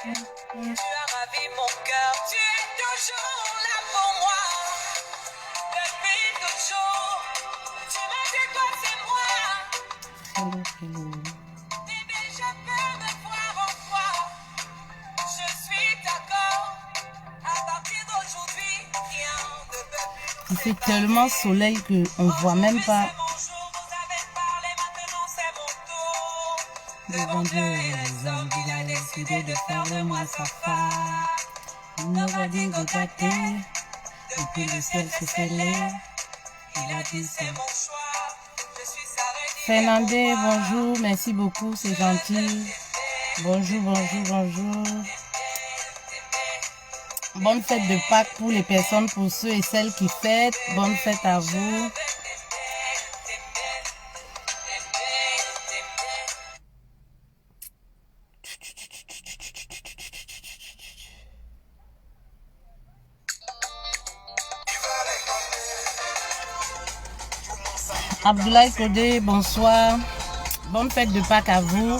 as ravi mon cœur, tu es toujours là pour moi. Depuis toujours, tu m'as dit toi c'est moi. Bébé, je peux me voir en toi. Je suis d'accord. À partir d'aujourd'hui, rien ne peut plus. Il fait tellement soleil qu'on ne voit même pas. Devant Dieu et les hommes, il a décidé de faire de moi sa femme. Il n'aurait dit regarder, depuis le ciel s'est scellé. Il a dit c'est mon choix. Fernandez, bonjour, merci beaucoup, c'est gentil. Bonjour, bonjour, bonjour. Bonne fête de Pâques pour les personnes, pour ceux et celles qui fêtent. Bonne fête à vous. Abdoulaye Kodé, bonsoir. Bonne fête de Pâques à vous.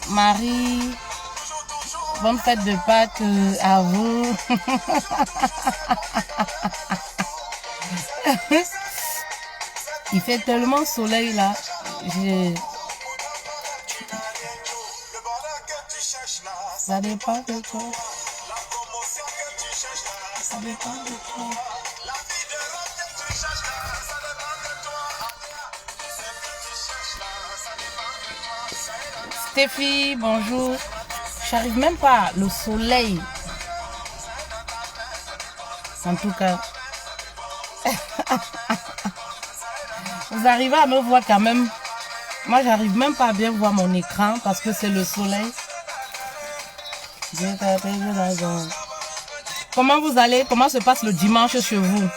Marie, bonne fête de Pâques à vous. Il fait tellement soleil là. Ça dépend de toi. Ça dépend de toi. Stéphie, bonjour. J'arrive même pas, le soleil. En tout cas. Vous arrivez à me voir quand même. Moi, j'arrive même pas à bien voir mon écran parce que c'est le soleil. Comment vous allez? Comment se passe le dimanche chez vous?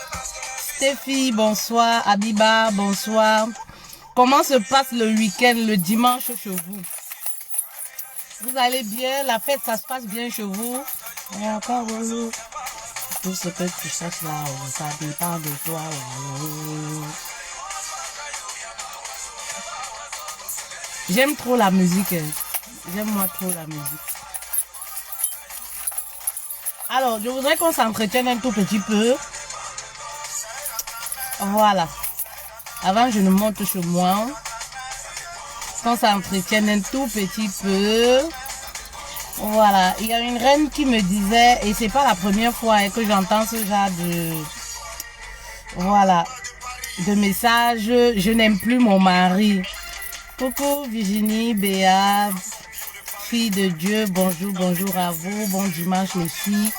Stéphie, bonsoir. Abiba, bonsoir. Comment se passe le week-end, le dimanche chez vous? Vous allez bien? La fête, ça se passe bien chez vous? Tout ce que tu cherches là, ça dépend de toi. J'aime trop la musique. J'aime moi trop la musique. Alors, je voudrais qu'on s'entretienne un tout petit peu. Voilà. Avant, je ne monte chez moi. Qu'on s'entretienne un tout petit peu. Voilà. Il y a une reine qui me disait, et c'est pas la première fois que j'entends ce genre de... Voilà. De message. Je n'aime plus mon mari. Coucou Virginie, Béa, fille de Dieu. Bonjour, bonjour à vous. Bon dimanche les filles.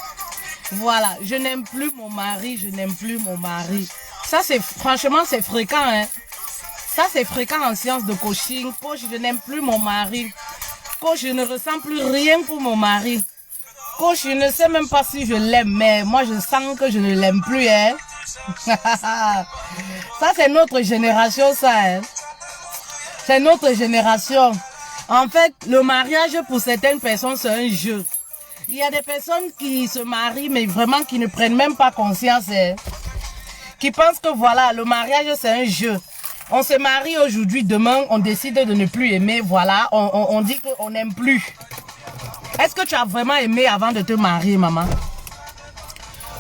Voilà. Je n'aime plus mon mari. Je n'aime plus mon mari. Ça, c'est franchement, c'est fréquent, hein. Ça, c'est fréquent en sciences de coaching. Coach, je n'aime plus mon mari. Coach, je ne ressens plus rien pour mon mari. Coach, je ne sais même pas si je l'aime, mais moi, je sens que je ne l'aime plus, hein. Ça, c'est notre génération, ça, hein. C'est notre génération. En fait, le mariage, pour certaines personnes, c'est un jeu. Il y a des personnes qui se marient, mais vraiment qui ne prennent même pas conscience, hein. Qui pensent que voilà, le mariage c'est un jeu. On se marie aujourd'hui, demain on décide de ne plus aimer, voilà, on dit qu'on n'aime plus. Est-ce que tu as vraiment aimé avant de te marier, maman?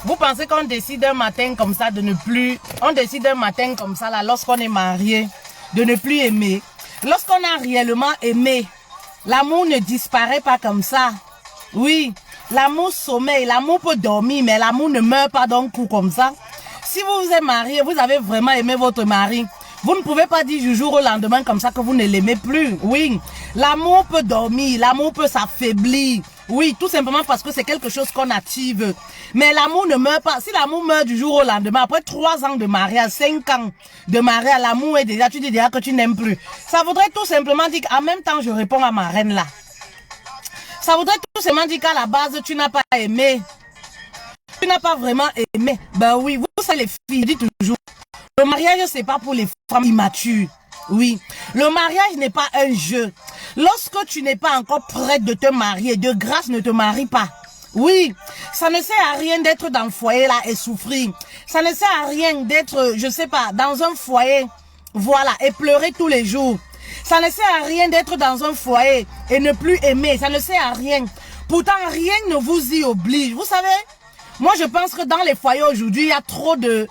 Vous pensez qu'on décide un matin comme ça de ne plus... On décide un matin comme ça là, lorsqu'on est marié, de ne plus aimer. Lorsqu'on a réellement aimé, l'amour ne disparaît pas comme ça. Oui, l'amour sommeille, l'amour peut dormir, mais l'amour ne meurt pas d'un coup comme ça. Si vous vous êtes marié, vous avez vraiment aimé votre mari, vous ne pouvez pas dire du jour au lendemain comme ça que vous ne l'aimez plus. Oui, l'amour peut dormir, l'amour peut s'affaiblir. Oui, tout simplement parce que c'est quelque chose qu'on active. Mais l'amour ne meurt pas. Si l'amour meurt du jour au lendemain, après 3 ans de mariage, 5 ans de mariage, l'amour est déjà, tu dis déjà que tu n'aimes plus. Ça voudrait tout simplement dire qu'en même temps, je réponds à ma reine là. Ça voudrait tout simplement dire qu'à la base, tu n'as pas aimé. Tu n'as pas vraiment aimé. Ben oui, vous savez les filles, je dis toujours, le mariage c'est pas pour les femmes immatures. Oui, le mariage n'est pas un jeu. Lorsque tu n'es pas encore prête de te marier, de grâce ne te marie pas. Oui, ça ne sert à rien d'être dans le foyer là et souffrir. Ça ne sert à rien d'être, je sais pas, dans un foyer, voilà, et pleurer tous les jours. Ça ne sert à rien d'être dans un foyer et ne plus aimer. Ça ne sert à rien. Pourtant, rien ne vous y oblige. Vous savez, moi je pense que dans les foyers aujourd'hui, il y a trop de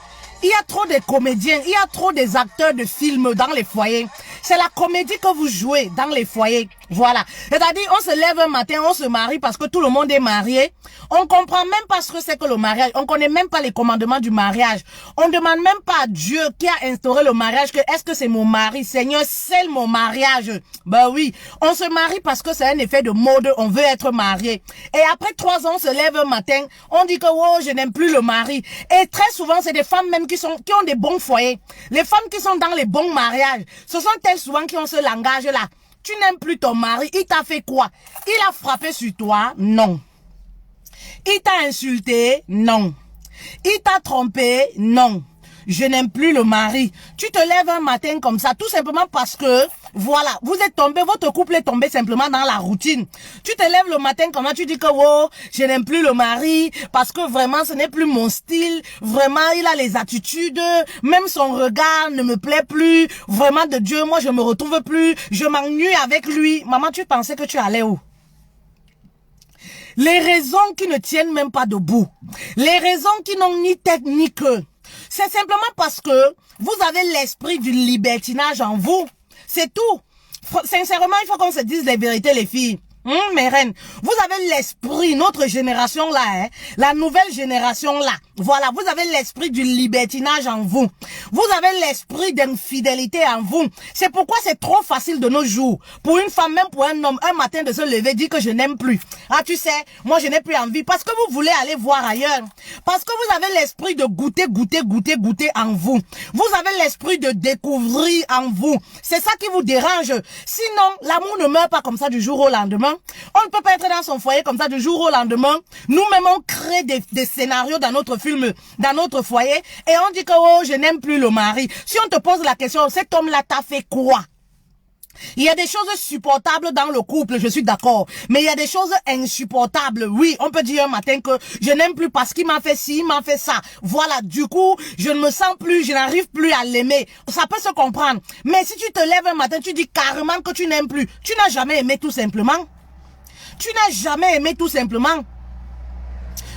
comédiens, il y a trop des acteurs de films dans les foyers. C'est la comédie que vous jouez dans les foyers. Voilà. C'est-à-dire, on se lève un matin, on se marie parce que tout le monde est marié. On comprend même pas ce que c'est que le mariage. On connaît même pas les commandements du mariage. On demande même pas à Dieu qui a instauré le mariage que est-ce que c'est mon mari? Seigneur, c'est mon mariage. Ben oui. On se marie parce que c'est un effet de mode. On veut être marié. Et après 3 ans, on se lève un matin. On dit que, oh, je n'aime plus le mari. Et très souvent, c'est des femmes même qui ont des bons foyers. Les femmes qui sont dans les bons mariages, ce sont elles souvent qui ont ce langage-là. Tu n'aimes plus ton mari, il t'a fait quoi? Il a frappé sur toi? Non. Il t'a insulté? Non. Il t'a trompé? Non. Je n'aime plus le mari. Tu te lèves un matin comme ça, tout simplement parce que, voilà, vous êtes tombé, votre couple est tombé simplement dans la routine. Tu te lèves le matin comme ça, tu dis que, oh, je n'aime plus le mari, parce que vraiment, ce n'est plus mon style. Vraiment, il a les attitudes, même son regard ne me plaît plus. Vraiment, de Dieu, moi, je me retrouve plus. Je m'ennuie avec lui. Maman, tu pensais que tu allais où? Les raisons qui ne tiennent même pas debout. Les raisons qui n'ont ni tête ni queue. C'est simplement parce que vous avez l'esprit du libertinage en vous. C'est tout. Sincèrement, il faut qu'on se dise les vérités, les filles. Mes reines, vous avez l'esprit, notre génération là, hein, la nouvelle génération là, voilà, vous avez l'esprit du libertinage en vous. Vous avez l'esprit d'infidélité en vous. C'est pourquoi c'est trop facile de nos jours. Pour une femme, même pour un homme, un matin de se lever, dire que je n'aime plus. Ah, tu sais, moi je n'ai plus envie. Parce que vous voulez aller voir ailleurs. Parce que vous avez l'esprit de goûter en vous. Vous avez l'esprit de découvrir en vous. C'est ça qui vous dérange. Sinon, l'amour ne meurt pas comme ça du jour au lendemain. On ne peut pas être dans son foyer comme ça du jour au lendemain. Nous-mêmes, on crée des scénarios dans notre film, dans notre foyer, et on dit que, oh, je n'aime plus le mari. Si on te pose la question, cet homme-là t'a fait quoi? Il y a des choses supportables dans le couple, je suis d'accord. Mais il y a des choses insupportables. Oui, on peut dire un matin que je n'aime plus parce qu'il m'a fait ci, il m'a fait ça. Voilà, du coup, je ne me sens plus, je n'arrive plus à l'aimer. Ça peut se comprendre. Mais si tu te lèves un matin, tu dis carrément que tu n'aimes plus. Tu n'as jamais aimé tout simplement. Tu n'as jamais aimé tout simplement.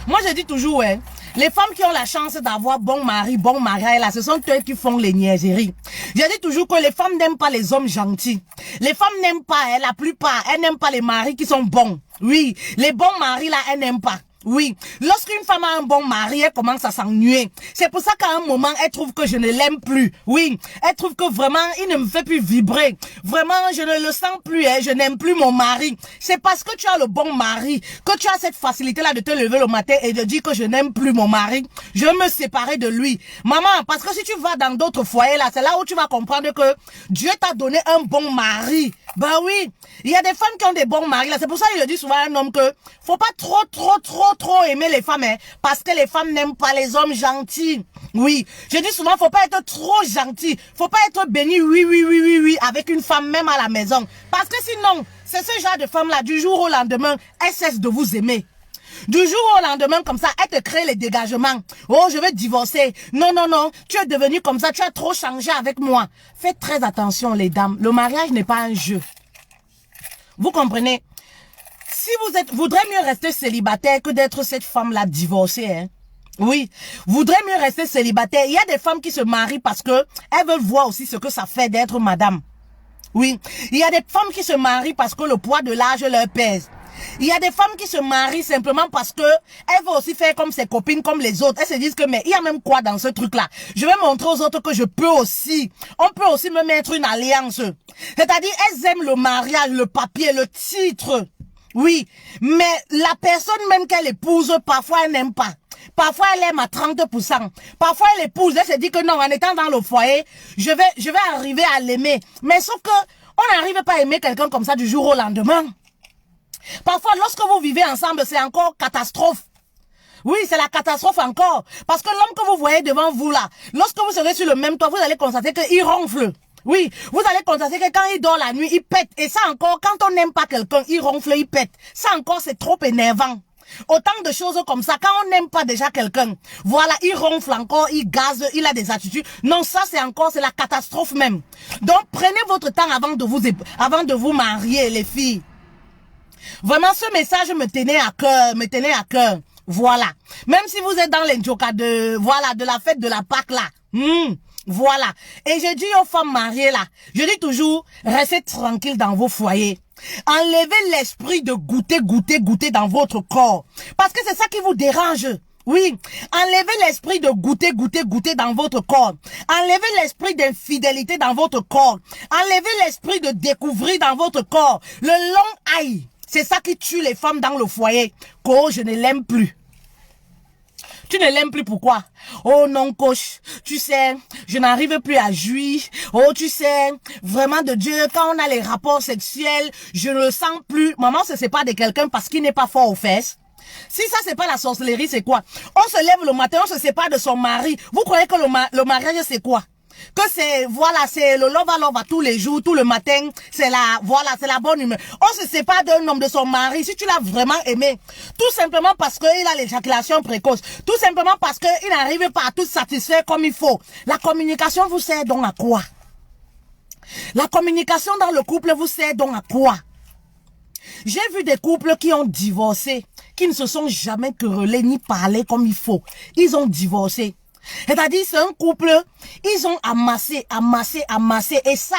Moi, je dis toujours, hein, les femmes qui ont la chance d'avoir bon mari, bon mariage, là, ce sont eux qui font les niaiseries. Je dis toujours que les femmes n'aiment pas les hommes gentils. Les femmes n'aiment pas, hein, la plupart, elles n'aiment pas les maris qui sont bons. Oui, les bons maris, là, elles n'aiment pas. Oui, lorsqu'une femme a un bon mari, elle commence à s'ennuyer. C'est pour ça qu'à un moment, elle trouve que je ne l'aime plus. Oui, elle trouve que vraiment, il ne me fait plus vibrer. Vraiment, je ne le sens plus, hein, je n'aime plus mon mari. C'est parce que tu as le bon mari, que tu as cette facilité-là de te lever le matin et de dire que je n'aime plus mon mari. Je veux me séparer de lui. Maman, parce que si tu vas dans d'autres foyers, là, c'est là où tu vas comprendre que Dieu t'a donné un bon mari. Ben oui, il y a des femmes qui ont des bons maris, là. C'est pour ça que je dis souvent à un homme que faut pas trop aimer les femmes, hein, parce que les femmes n'aiment pas les hommes gentils. Oui, je dis souvent, faut pas être trop gentil, faut pas être béni, oui, avec une femme même à la maison. Parce que sinon, c'est ce genre de femme-là, du jour au lendemain, elle cesse de vous aimer. Du jour au lendemain, comme ça, elle te crée les dégagements. Oh, je vais divorcer. Non, tu es devenu comme ça, tu as trop changé avec moi. Faites très attention, les dames. Le mariage n'est pas un jeu. Vous comprenez? Si vous voudrez mieux rester célibataire que d'être cette femme-là divorcée, hein. Oui, voudrez mieux rester célibataire. Il y a des femmes qui se marient parce que elles veulent voir aussi ce que ça fait d'être madame. Oui, il y a des femmes qui se marient parce que le poids de l'âge leur pèse. Il y a des femmes qui se marient simplement parce que elles veulent aussi faire comme ses copines, comme les autres. Elles se disent que mais il y a même quoi dans ce truc-là. Je vais montrer aux autres que je peux aussi. On peut aussi me mettre une alliance. C'est-à-dire elles aiment le mariage, le papier, le titre. Oui, mais la personne même qu'elle épouse, parfois elle n'aime pas. Parfois elle aime à 30%. Parfois elle épouse, elle se dit que non, en étant dans le foyer, je vais arriver à l'aimer. Mais sauf que on n'arrive pas à aimer quelqu'un comme ça du jour au lendemain. Parfois, lorsque vous vivez ensemble, c'est encore catastrophe. Oui, c'est la catastrophe encore. Parce que l'homme que vous voyez devant vous là, lorsque vous serez sur le même toit, vous allez constater qu'il ronfle. Oui, vous allez constater que quand il dort la nuit, il pète. Et ça encore, quand on n'aime pas quelqu'un, il ronfle, il pète. Ça encore, c'est trop énervant. Autant de choses comme ça, quand on n'aime pas déjà quelqu'un, voilà, il ronfle encore, il gaze, il a des attitudes. Non, ça c'est encore, c'est la catastrophe même. Donc, prenez votre temps avant de vous marier, les filles. Vraiment, ce message me tenait à cœur, Voilà. Même si vous êtes dans les njoka de la fête de la Pâque là. Voilà. Et je dis aux femmes mariées là, je dis toujours, restez tranquilles dans vos foyers. Enlevez l'esprit de goûter dans votre corps. Parce que c'est ça qui vous dérange. Oui, enlevez l'esprit de goûter dans votre corps. Enlevez l'esprit d'infidélité dans votre corps. Enlevez l'esprit de découvrir dans votre corps. Le long aïe, c'est ça qui tue les femmes dans le foyer. Oh, je ne l'aime plus. Tu ne l'aimes plus, pourquoi? Oh non, coach, tu sais, je n'arrive plus à jouir. Oh, tu sais, vraiment de Dieu, quand on a les rapports sexuels, je ne le sens plus. Maman se sépare de quelqu'un parce qu'il n'est pas fort aux fesses. Si ça, c'est pas la sorcellerie, c'est quoi? On se lève le matin, on se sépare de son mari. Vous croyez que le mariage, c'est quoi? Que c'est, voilà, c'est le love tous les jours, tout le matin, c'est la bonne humeur. On se sépare d'un homme de son mari, si tu l'as vraiment aimé, tout simplement parce qu'il a l'éjaculation précoce, tout simplement parce qu'il n'arrive pas à tout satisfaire comme il faut. La communication vous sert donc à quoi? La communication dans le couple vous sert donc à quoi? J'ai vu des couples qui ont divorcé, qui ne se sont jamais querellés ni parlé comme il faut. Ils ont divorcé. C'est-à-dire, c'est un couple, ils ont amassé. Et ça,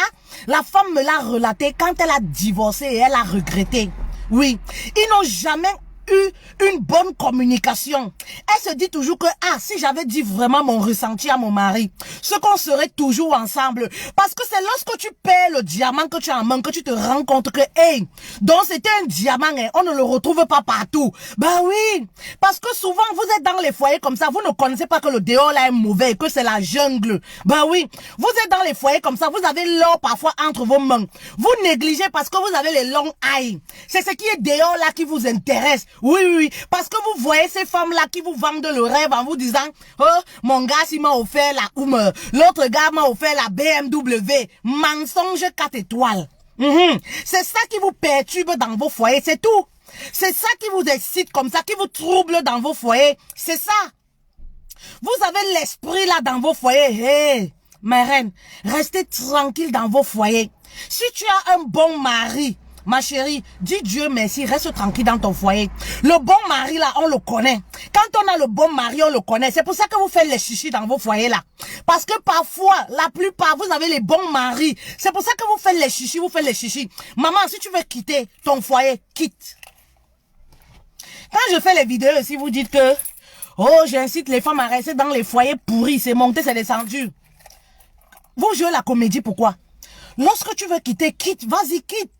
la femme me l'a relaté quand elle a divorcé et elle a regretté. Oui, ils n'ont jamais eu une bonne communication. Elle se dit toujours que, si j'avais dit vraiment mon ressenti à mon mari, ce qu'on serait toujours ensemble. Parce que c'est lorsque tu perds le diamant que tu as en main, que tu te rends compte que, donc c'était un diamant, on ne le retrouve pas partout. Bah oui, parce que souvent vous êtes dans les foyers comme ça, vous ne connaissez pas que le dehors là est mauvais, que c'est la jungle. Bah oui, vous êtes dans les foyers comme ça, vous avez l'or parfois entre vos mains. Vous négligez parce que vous avez les longs aïe. C'est ce qui est dehors là qui vous intéresse. Oui, parce que vous voyez ces femmes-là qui vous vendent le rêve en vous disant, oh, mon gars, il m'a offert la Hummer, l'autre gars m'a offert la BMW, mensonge 4 étoiles. C'est ça qui vous perturbe dans vos foyers, c'est tout. C'est ça qui vous excite comme ça, qui vous trouble dans vos foyers, c'est ça. Vous avez l'esprit là dans vos foyers, ma reine, restez tranquille dans vos foyers. Si tu as un bon mari, ma chérie, dis Dieu merci, reste tranquille dans ton foyer. Le bon mari là, on le connaît. Quand on a le bon mari, on le connaît. C'est pour ça que vous faites les chichis dans vos foyers là. Parce que parfois, la plupart, vous avez les bons maris. C'est pour ça que vous faites les chichis, Maman, si tu veux quitter ton foyer, quitte. Quand je fais les vidéos, si vous dites que, oh, j'incite les femmes à rester dans les foyers pourris, c'est monté, c'est descendu. Vous jouez la comédie, pourquoi? Lorsque tu veux quitter, quitte, vas-y, quitte.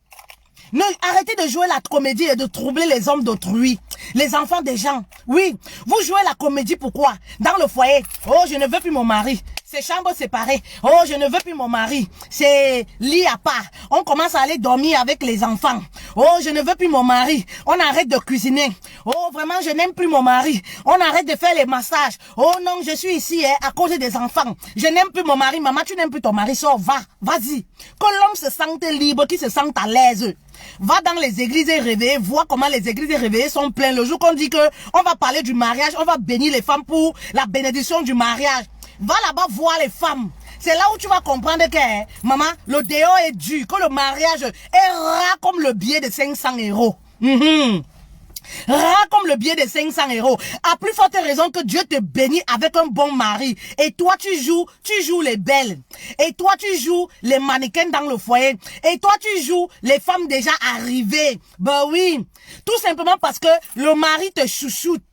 Ne, arrêtez de jouer la comédie et de troubler les hommes d'autrui, les enfants des gens. Oui, vous jouez la comédie, pourquoi? Dans le foyer, oh, je ne veux plus mon mari. C'est chambre séparée. Oh, je ne veux plus mon mari. C'est lit à part. On commence à aller dormir avec les enfants. Oh, je ne veux plus mon mari. On arrête de cuisiner. Oh, vraiment, je n'aime plus mon mari. On arrête de faire les massages. Oh non, je suis ici à cause des enfants. Je n'aime plus mon mari. Maman, tu n'aimes plus ton mari. Sors, va, vas-y. Que l'homme se sente libre, qu'il se sente à l'aise. Va dans les églises réveillées, vois comment les églises réveillées sont pleines. Le jour qu'on dit que on va parler du mariage, on va bénir les femmes pour la bénédiction du mariage. Va là-bas voir les femmes. C'est là où tu vas comprendre que, maman, le dehors est dur, que le mariage est rare comme le billet de 500 euros. Rare comme le billet de 500 euros. À plus forte raison que Dieu te bénit avec un bon mari. Et toi, tu joues les belles. Et toi, tu joues les mannequins dans le foyer. Et toi, tu joues les femmes déjà arrivées. Ben oui. Tout simplement parce que le mari te chouchoute.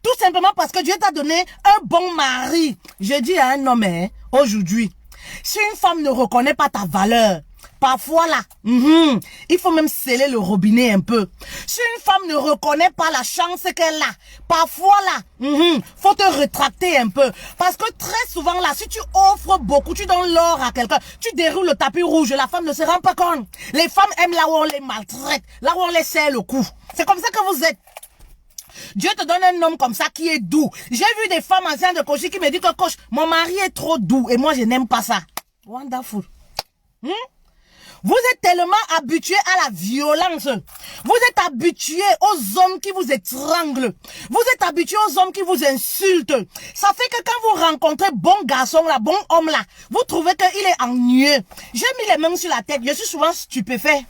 Tout simplement parce que Dieu t'a donné un bon mari. Je dis à un homme, aujourd'hui, si une femme ne reconnaît pas ta valeur, parfois là, il faut même sceller le robinet un peu. Si une femme ne reconnaît pas la chance qu'elle a, parfois là, faut te rétracter un peu. Parce que très souvent là, si tu offres beaucoup, tu donnes l'or à quelqu'un, tu déroules le tapis rouge, la femme ne se rend pas compte. Les femmes aiment là où on les maltraite, là où on les serre le cou. C'est comme ça que vous êtes. Dieu te donne un homme comme ça qui est doux. J'ai vu des femmes anciennes de coach qui me disent que coach, mon mari est trop doux et moi je n'aime pas ça. Wonderful. Vous êtes tellement habitués à la violence. Vous êtes habitués aux hommes qui vous étranglent. Vous êtes habitués aux hommes qui vous insultent. Ça fait que quand vous rencontrez bon garçon là, bon homme là, vous trouvez qu'il est ennuyeux. J'ai mis les mains sur la tête. Je suis souvent stupéfait.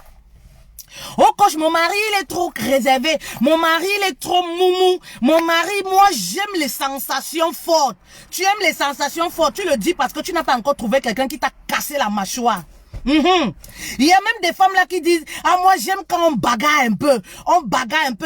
Oh coach, mon mari il est trop réservé, mon mari il est trop moumou, mon mari, moi j'aime les sensations fortes. Tu aimes les sensations fortes, tu le dis parce que tu n'as pas encore trouvé quelqu'un qui t'a cassé la mâchoire. Il y a même des femmes là qui disent ah moi j'aime quand on bagarre un peu,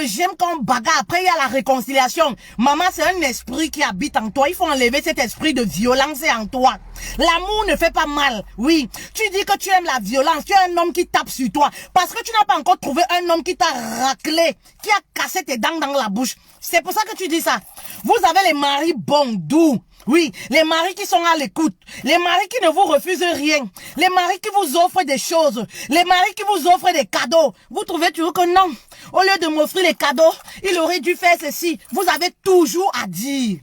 j'aime quand on bagarre, après il y a la réconciliation. Maman, c'est un esprit qui habite en toi, il faut enlever cet esprit de violence en toi. L'amour ne fait pas mal, oui. Tu dis que tu aimes la violence, tu es un homme qui tape sur toi parce que tu n'as pas encore trouvé un homme qui t'a raclé, qui a cassé tes dents dans la bouche. C'est pour ça que tu dis ça. Vous avez les maris bons, doux. Oui, les maris qui sont à l'écoute, les maris qui ne vous refusent rien, les maris qui vous offrent des choses, les maris qui vous offrent des cadeaux. Vous trouvez toujours que non, au lieu de m'offrir les cadeaux, il aurait dû faire ceci. Vous avez toujours à dire.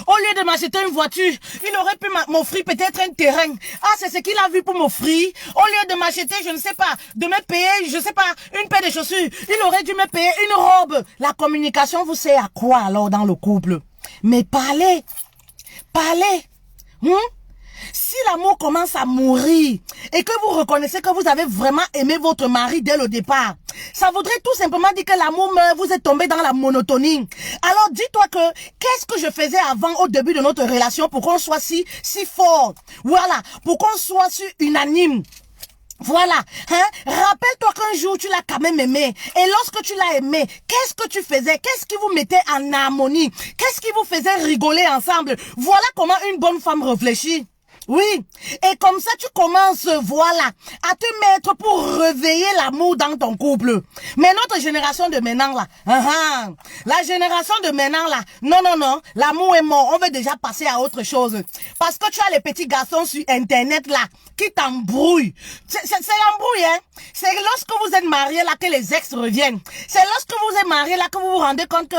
Au lieu de m'acheter une voiture, il aurait pu m'offrir peut-être un terrain. Ah, c'est ce qu'il a vu pour m'offrir. Au lieu de m'acheter, je ne sais pas, de me payer, je ne sais pas, une paire de chaussures, il aurait dû me payer une robe. La communication, vous sert à quoi alors dans le couple? Mais parlez. Si l'amour commence à mourir et que vous reconnaissez que vous avez vraiment aimé votre mari dès le départ, ça voudrait tout simplement dire que l'amour meurt, vous êtes tombé dans la monotonie. Alors dis-toi que qu'est-ce que je faisais avant au début de notre relation pour qu'on soit si fort? Voilà, pour qu'on soit si unanime. Voilà, rappelle-toi qu'un jour tu l'as quand même aimé. Et lorsque tu l'as aimé, qu'est-ce que tu faisais? Qu'est-ce qui vous mettait en harmonie? Qu'est-ce qui vous faisait rigoler ensemble? Voilà comment une bonne femme réfléchit. Oui, et comme ça tu commences, voilà, à te mettre pour réveiller l'amour dans ton couple. Mais notre génération de maintenant là, la génération de maintenant là, non, l'amour est mort, on veut déjà passer à autre chose. Parce que tu as les petits garçons sur internet là, qui t'embrouillent. C'est l'embrouille, hein. C'est lorsque vous êtes mariés là que les ex reviennent. C'est lorsque vous êtes mariés là que vous vous rendez compte que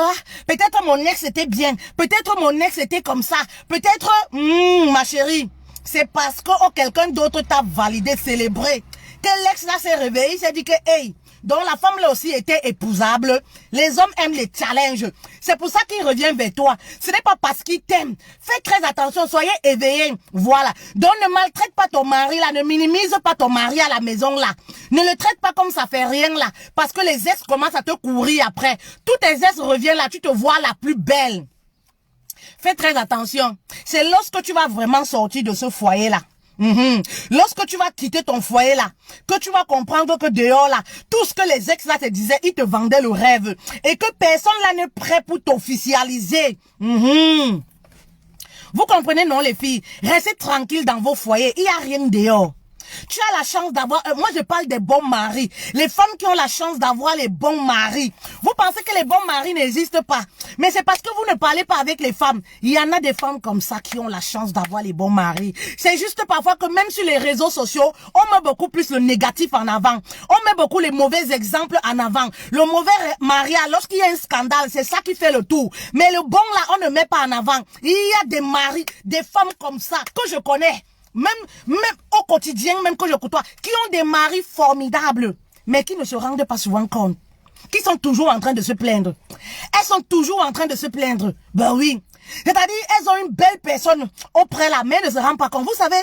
peut-être mon ex était bien, peut-être mon ex était comme ça, peut-être, ma chérie. C'est parce que quelqu'un d'autre t'a validé, célébré, que l'ex là s'est réveillé, il s'est dit que, hey, donc la femme là aussi était épousable. Les hommes aiment les challenges. C'est pour ça qu'il revient vers toi. Ce n'est pas parce qu'il t'aime. Fais très attention, soyez éveillés. Voilà. Donc ne maltraite pas ton mari là, ne minimise pas ton mari à la maison là. Ne le traite pas comme ça fait rien là. Parce que les ex commencent à te courir après. Tous tes ex reviennent là, tu te vois la plus belle. Fais très attention. C'est lorsque tu vas vraiment sortir de ce foyer-là. Lorsque tu vas quitter ton foyer-là, que tu vas comprendre que dehors là, tout ce que les ex là te disaient, ils te vendaient le rêve. Et que personne là n'est prêt pour t'officialiser. Vous comprenez non les filles? Restez tranquilles dans vos foyers, il n'y a rien dehors. Tu as la chance d'avoir, moi je parle des bons maris, les femmes qui ont la chance d'avoir les bons maris. Vous pensez que les bons maris n'existent pas, mais c'est parce que vous ne parlez pas avec les femmes. Il y en a des femmes comme ça qui ont la chance d'avoir les bons maris. C'est juste parfois que même sur les réseaux sociaux, on met beaucoup plus le négatif en avant. On met beaucoup les mauvais exemples en avant. Le mauvais mariage, lorsqu'il y a un scandale, c'est ça qui fait le tour. Mais le bon là, on ne met pas en avant. Il y a des maris, des femmes comme ça que je connais. Même au quotidien, même que je côtoie, qui ont des maris formidables, mais qui ne se rendent pas souvent compte, qui sont toujours en train de se plaindre. Elles sont toujours en train de se plaindre. Ben oui. C'est-à-dire, elles ont une belle personne auprès là, mais elles ne se rendent pas compte. Vous savez,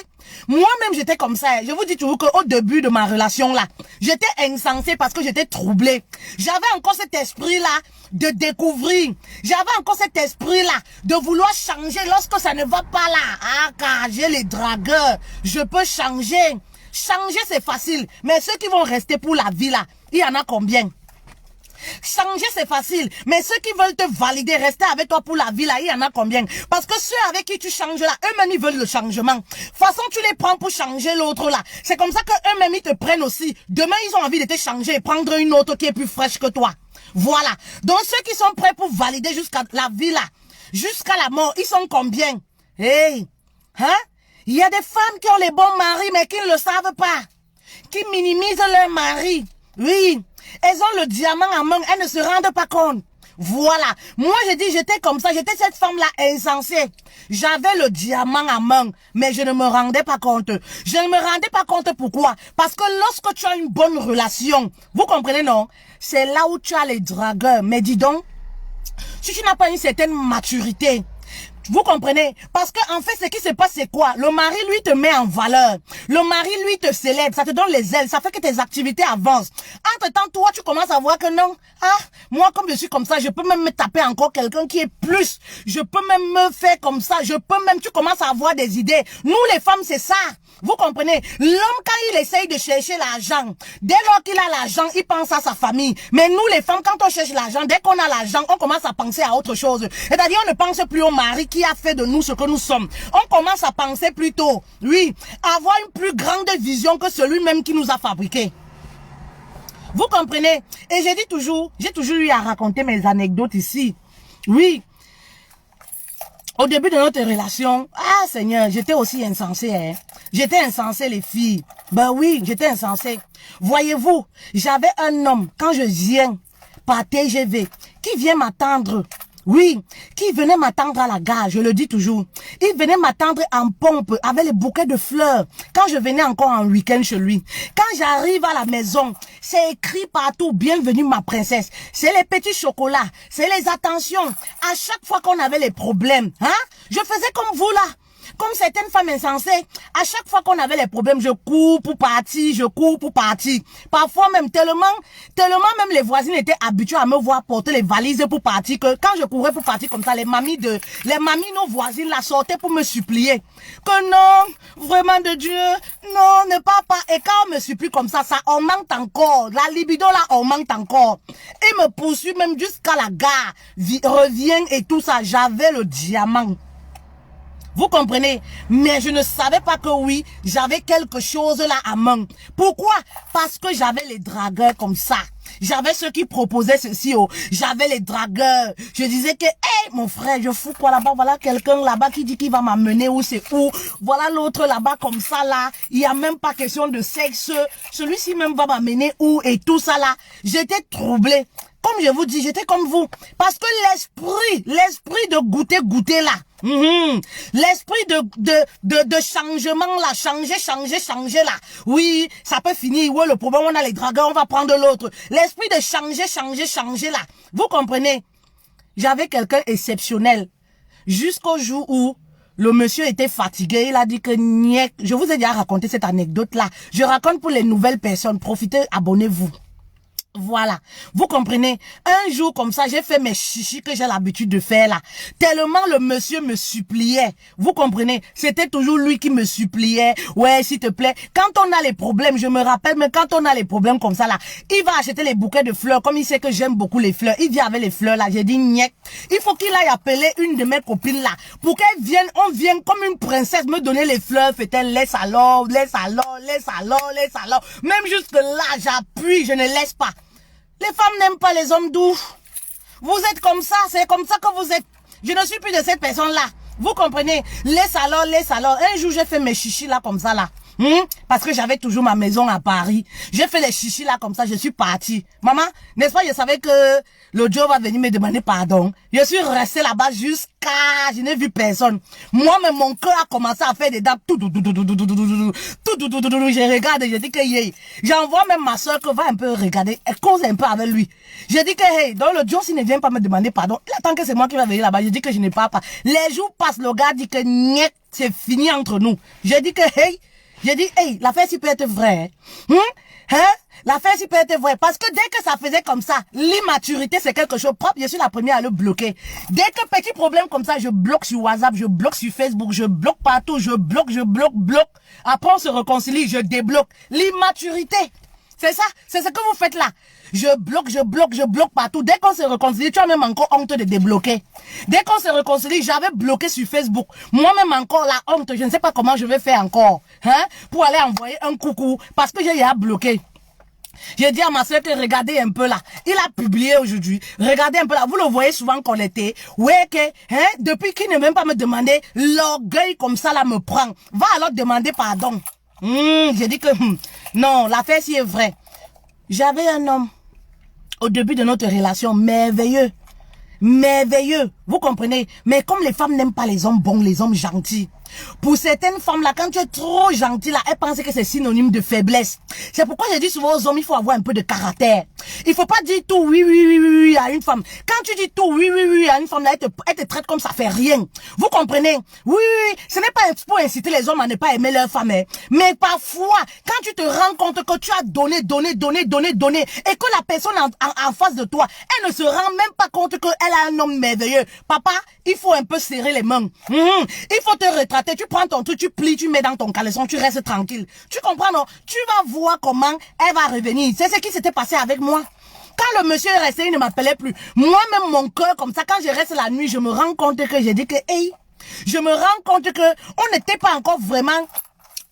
moi-même j'étais comme ça. Je vous dis toujours qu'au début de ma relation là, j'étais insensée parce que j'étais troublée. J'avais encore cet esprit là de découvrir. J'avais encore cet esprit là de vouloir changer lorsque ça ne va pas là. Ah, car j'ai les dragueurs, je peux changer. Changer c'est facile, mais ceux qui vont rester pour la vie là, il y en a combien? Changer c'est facile, mais ceux qui veulent te valider, rester avec toi pour la vie là, il y en a combien? Parce que ceux avec qui tu changes là, eux-mêmes ils veulent le changement. De toute façon tu les prends pour changer l'autre là. C'est comme ça que eux-mêmes ils te prennent aussi. Demain ils ont envie de te changer et prendre une autre qui est plus fraîche que toi. Voilà. Donc ceux qui sont prêts pour valider jusqu'à la vie là, jusqu'à la mort, ils sont combien? Hey, il y a des femmes qui ont les bons maris mais qui ne le savent pas, qui minimisent leur mari. Oui. Elles ont le diamant en main, elles ne se rendent pas compte. Voilà. Moi, je dis, j'étais comme ça. J'étais cette femme-là insensée. J'avais le diamant en main, mais je ne me rendais pas compte. Je ne me rendais pas compte pourquoi? Parce que lorsque tu as une bonne relation, vous comprenez, non? C'est là où tu as les dragueurs. Mais dis donc, si tu n'as pas une certaine maturité, Vous comprenez? Parce que en fait, ce qui se passe, c'est quoi? Le mari, lui, te met en valeur. Le mari, lui, te célèbre. Ça te donne les ailes. Ça fait que tes activités avancent. Entre-temps, toi, tu commences à voir que non. Ah, moi, comme je suis comme ça, je peux même me taper encore quelqu'un qui est plus. Je peux même me faire comme ça. Je peux même, tu commences à avoir des idées. Nous, les femmes, c'est ça. Vous comprenez? L'homme, quand il essaye de chercher l'argent, dès lors qu'il a l'argent, il pense à sa famille. Mais nous, les femmes, quand on cherche l'argent, dès qu'on a l'argent, on commence à penser à autre chose. C'est-à-dire, on ne pense plus au mari qui a fait de nous ce que nous sommes. On commence à penser plutôt, oui, avoir une plus grande vision que celui-même qui nous a fabriqués. Vous comprenez? Et j'ai toujours eu à raconter mes anecdotes ici. Oui. Au début de notre relation, ah Seigneur, j'étais aussi insensée, hein. J'étais insensée, les filles. Ben oui, j'étais insensée. Voyez-vous, j'avais un homme, quand je viens par TGV, qui vient m'attendre. Oui, qui venait m'attendre à la gare, je le dis toujours. Il venait m'attendre en pompe avec les bouquets de fleurs. Quand je venais encore en week-end chez lui. Quand j'arrive à la maison, c'est écrit partout, bienvenue ma princesse. C'est les petits chocolats, c'est les attentions. À chaque fois qu'on avait les problèmes, hein, je faisais comme vous là. Comme certaines femmes insensées, à chaque fois qu'on avait les problèmes, je cours pour partir, je cours pour partir. Parfois même tellement même les voisines étaient habituées à me voir porter les valises pour partir que quand je courais pour partir comme ça, les mamies, nos voisines la sortaient pour me supplier. Que non, vraiment de Dieu, non, ne pars pas. Et quand on me supplie comme ça augmente encore. La libido là augmente encore. Il me poursuit même jusqu'à la gare. Revient et tout ça. J'avais le diamant. Vous comprenez? Mais je ne savais pas que oui, j'avais quelque chose là à main. Pourquoi? Parce que j'avais les dragueurs comme ça. J'avais ceux qui proposaient ceci. Oh. J'avais les dragueurs. Je disais que, hey, mon frère, je fous quoi là-bas? Voilà quelqu'un là-bas qui dit qu'il va m'amener où c'est où. Voilà l'autre là-bas comme ça là. Il n'y a même pas question de sexe. Celui-ci même va m'amener où et tout ça là. J'étais troublée. Comme je vous dis, j'étais comme vous. Parce que l'esprit de goûter là. L'esprit de changement là, changer là. Oui, ça peut finir. Ouais, le problème, on a les dragueurs, on va prendre l'autre. L'esprit de changer là. Vous comprenez? J'avais quelqu'un exceptionnel. Jusqu'au jour où le monsieur était fatigué, il a dit que je vous ai déjà raconté cette anecdote là. Je raconte pour les nouvelles personnes. Profitez, abonnez-vous. Voilà, vous comprenez? Un jour comme ça, j'ai fait mes chichis que j'ai l'habitude de faire là. Tellement le monsieur me suppliait. Vous comprenez? C'était toujours lui qui me suppliait. Ouais, s'il te plaît. Quand on a les problèmes, je me rappelle, mais quand on a les problèmes comme ça là, il va acheter les bouquets de fleurs. Comme il sait que j'aime beaucoup les fleurs, il vient avec les fleurs là. J'ai dit, niek. Il faut qu'il aille appeler une de mes copines là. Pour qu'elle vienne, on vienne comme une princesse me donner les fleurs. Fait-elle, laisse alors. Même jusque là, j'appuie, je ne laisse pas. Les femmes n'aiment pas les hommes doux. Vous êtes comme ça, c'est comme ça que vous êtes. Je ne suis plus de cette personne-là. Vous comprenez? Laisse alors. Un jour, j'ai fait mes chichis là comme ça là. Parce que j'avais toujours ma maison à Paris. J'ai fait les chichis là comme ça, je suis partie. Maman, n'est-ce pas, je savais que le Dieu va venir me demander pardon. Je suis restée là-bas jusqu'à... Je n'ai vu personne. Moi-même, mon cœur a commencé à faire des dates. Je regarde, je dis que hey. J'envoie même ma soeur que va un peu regarder. Elle cause un peu avec lui. Je dis que hey, donc le Dieu s'il ne vient pas me demander pardon, il attend que c'est moi qui va venir là-bas. Je dis que je n'ai pas. Les jours passent, le gars dit que niet, c'est fini entre nous. Je dis que hey. J'ai dit, hey, l'affaire s'y peut être vraie. L'affaire s'y peut être vraie. Parce que dès que ça faisait comme ça, l'immaturité, c'est quelque chose propre. Je suis la première à le bloquer. Dès que petit problème comme ça, je bloque sur WhatsApp, je bloque sur Facebook, je bloque partout, je bloque. Après, on se réconcilie, je débloque. L'immaturité. C'est ça, c'est ce que vous faites là. Je bloque partout. Dès qu'on se réconcilie, tu as même encore honte de débloquer. Dès qu'on se réconcilie, j'avais bloqué sur Facebook. Moi-même encore la honte, je ne sais pas comment je vais faire encore. Pour aller envoyer un coucou. Parce que j'ai bloqué. J'ai dit à ma soeur que regardez un peu là. Il a publié aujourd'hui. Regardez un peu là. Vous le voyez souvent connecté. Ouais, que, depuis qu'il ne même pas me demander, l'orgueil comme ça là me prend. Va alors demander pardon. J'ai dit que, non, l'affaire si est vraie. J'avais un homme, au début de notre relation, merveilleux. Vous comprenez? Mais comme les femmes n'aiment pas les hommes bons, les hommes gentils. Pour certaines femmes là, quand tu es trop gentil là, elles pensent que c'est synonyme de faiblesse. C'est pourquoi je dis souvent aux hommes, il faut avoir un peu de caractère. Il faut pas dire tout oui à une femme. Quand tu dis tout oui à une femme, là, elle te traite comme ça fait rien. Vous comprenez? Oui, ce n'est pas pour inciter les hommes à ne pas aimer leur femme. Hein. Mais parfois, quand tu te rends compte que tu as donné, et que la personne en face de toi, elle ne se rend même pas compte qu'elle a un homme merveilleux. Papa, il faut un peu serrer les mains. Il faut te retrater. Tu prends ton truc, tu plies, tu mets dans ton caleçon, tu restes tranquille. Tu comprends, non? Tu vas voir comment elle va revenir. C'est ce qui s'était passé avec moi. Quand le monsieur est resté, il ne m'appelait plus. Moi-même, mon cœur, comme ça, quand je reste la nuit, je me rends compte que j'ai dit que, hey, je me rends compte que on n'était pas encore vraiment...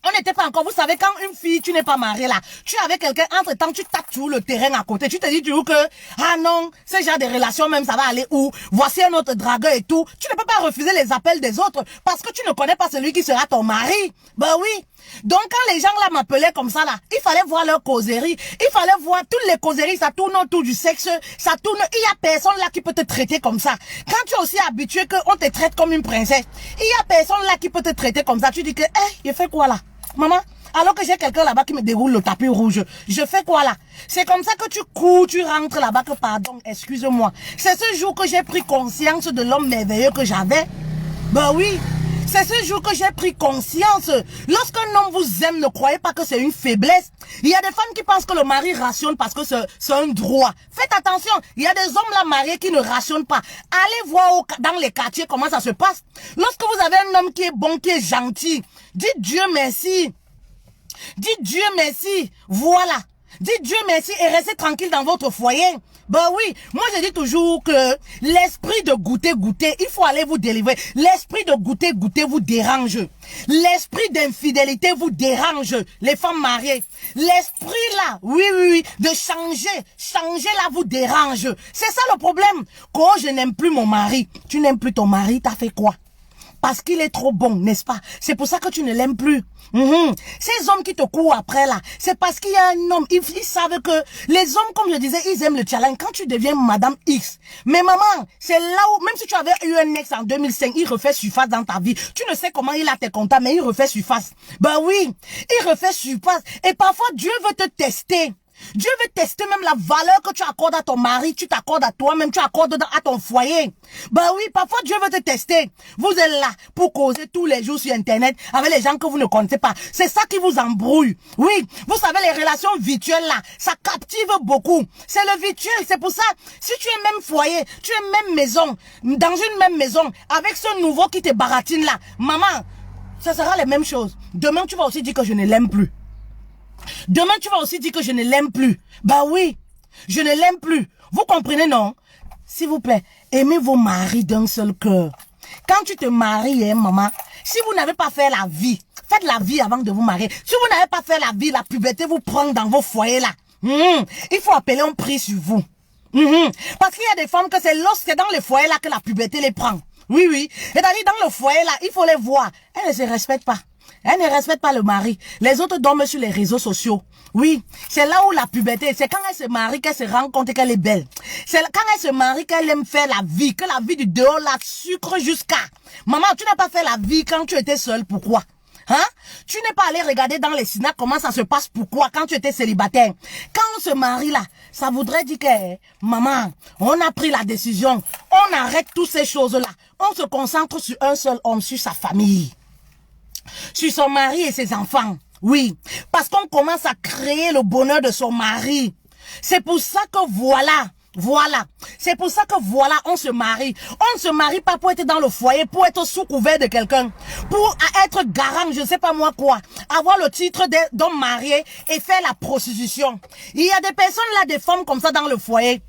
On n'était pas encore, vous savez, quand une fille, tu n'es pas mariée là, tu es avec quelqu'un, entre-temps, tu tapes tout le terrain à côté, tu te dis toujours que, ah non, ce genre de relation même, ça va aller où? Voici un autre dragueur et tout. Tu ne peux pas refuser les appels des autres parce que tu ne connais pas celui qui sera ton mari. Ben oui. Donc quand les gens là m'appelaient comme ça là, il fallait voir leur causerie, il fallait voir toutes les causeries, ça tourne autour du sexe, ça tourne, il y a personne là qui peut te traiter comme ça. Quand tu es aussi habitué qu'on te traite comme une princesse, il y a personne là qui peut te traiter comme ça, tu dis que, il fait quoi là? Maman, alors que j'ai quelqu'un là-bas qui me déroule le tapis rouge, je fais quoi là? C'est comme ça que tu cours, tu rentres là-bas que pardon, excuse-moi. C'est ce jour que j'ai pris conscience de l'homme merveilleux que j'avais. Ben oui, c'est ce jour que j'ai pris conscience. Lorsqu'un homme vous aime, ne croyez pas que c'est une faiblesse. Il y a des femmes qui pensent que le mari rationne parce que c'est un droit. Faites attention, il y a des hommes là mariés qui ne rationnent pas. Allez voir dans les quartiers comment ça se passe. Lorsque vous avez un homme qui est bon, qui est gentil, dites Dieu merci. Dites Dieu merci. Voilà. Dites Dieu merci et restez tranquille dans votre foyer. Ben oui, moi je dis toujours que l'esprit de goûter, il faut aller vous délivrer. L'esprit de goûter vous dérange. L'esprit d'infidélité vous dérange, les femmes mariées. L'esprit là, oui, de changer là vous dérange. C'est ça le problème. Quand je n'aime plus mon mari, tu n'aimes plus ton mari, t'as fait quoi? Parce qu'il est trop bon, n'est-ce pas? C'est pour ça que tu ne l'aimes plus. Ces hommes qui te courent après là, c'est parce qu'il y a un homme, ils savent que les hommes, comme je disais, ils aiment le challenge. Quand tu deviens Madame X, mais maman, c'est là où, même si tu avais eu un ex en 2005, il refait surface dans ta vie. Tu ne sais comment il a tes contacts, mais il refait surface. Ben oui, il refait surface. Et parfois, Dieu veut te tester. Dieu veut tester même la valeur que tu accordes à ton mari, tu t'accordes à toi-même, tu accordes à ton foyer. Ben oui, parfois Dieu veut te tester. Vous êtes là pour causer tous les jours sur Internet avec les gens que vous ne connaissez pas. C'est ça qui vous embrouille. Oui, vous savez, les relations virtuelles là, ça captive beaucoup. C'est le virtuel, c'est pour ça, si tu es même foyer, tu es même maison, dans une même maison, avec ce nouveau qui te baratine là, maman, ça sera les mêmes choses. Demain, tu vas aussi dire que je ne l'aime plus. Demain, tu vas aussi dire que je ne l'aime plus. Bah oui, je ne l'aime plus. Vous comprenez, non? S'il vous plaît, aimez vos maris d'un seul cœur. Quand tu te maries, hein, maman, si vous n'avez pas fait la vie, faites la vie avant de vous marier. Si vous n'avez pas fait la vie, la puberté vous prend dans vos foyers là. Il faut appeler un prix sur vous. Parce qu'il y a des femmes que c'est lorsque dans les foyers là que la puberté les prend. Oui. Et d'ailleurs, dans le foyer là, il faut les voir. Elles ne se respectent pas. Elle ne respecte pas le mari. Les autres dorment sur les réseaux sociaux. Oui, c'est là où la puberté, c'est quand elle se marie qu'elle se rend compte qu'elle est belle. C'est quand elle se marie qu'elle aime faire la vie, que la vie du dehors la sucre jusqu'à. Maman, tu n'as pas fait la vie quand tu étais seule, pourquoi? Hein? Tu n'es pas allé regarder dans les cinémas comment ça se passe, pourquoi, quand tu étais célibataire. Quand on se marie là, ça voudrait dire que, maman, on a pris la décision, on arrête toutes ces choses-là. On se concentre sur un seul homme, sur sa famille. Sur son mari et ses enfants. Oui, parce qu'on commence à créer le bonheur de son mari. C'est pour ça que voilà. C'est pour ça que voilà, on se marie. On ne se marie pas pour être dans le foyer, pour être sous couvert de quelqu'un. Pour être garant, je ne sais pas moi quoi. Avoir le titre d'homme marié et faire la prostitution. Il y a des personnes là, des femmes comme ça dans le foyer.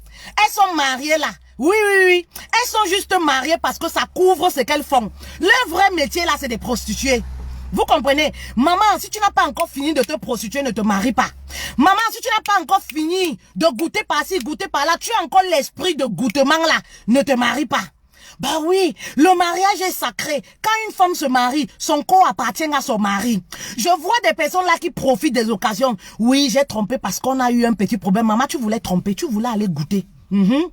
Elles sont mariées là. Oui. Elles sont juste mariées parce que ça couvre ce qu'elles font. Leur vrai métier là, c'est des prostituées. Vous comprenez? Maman, si tu n'as pas encore fini de te prostituer, ne te marie pas. Maman, si tu n'as pas encore fini de goûter par-ci, goûter par-là, tu as encore l'esprit de goûtement là, ne te marie pas. Bah oui, le mariage est sacré. Quand une femme se marie, son corps appartient à son mari. Je vois des personnes là qui profitent des occasions. Oui, j'ai trompé parce qu'on a eu un petit problème. Maman, tu voulais tromper, tu voulais aller goûter. Il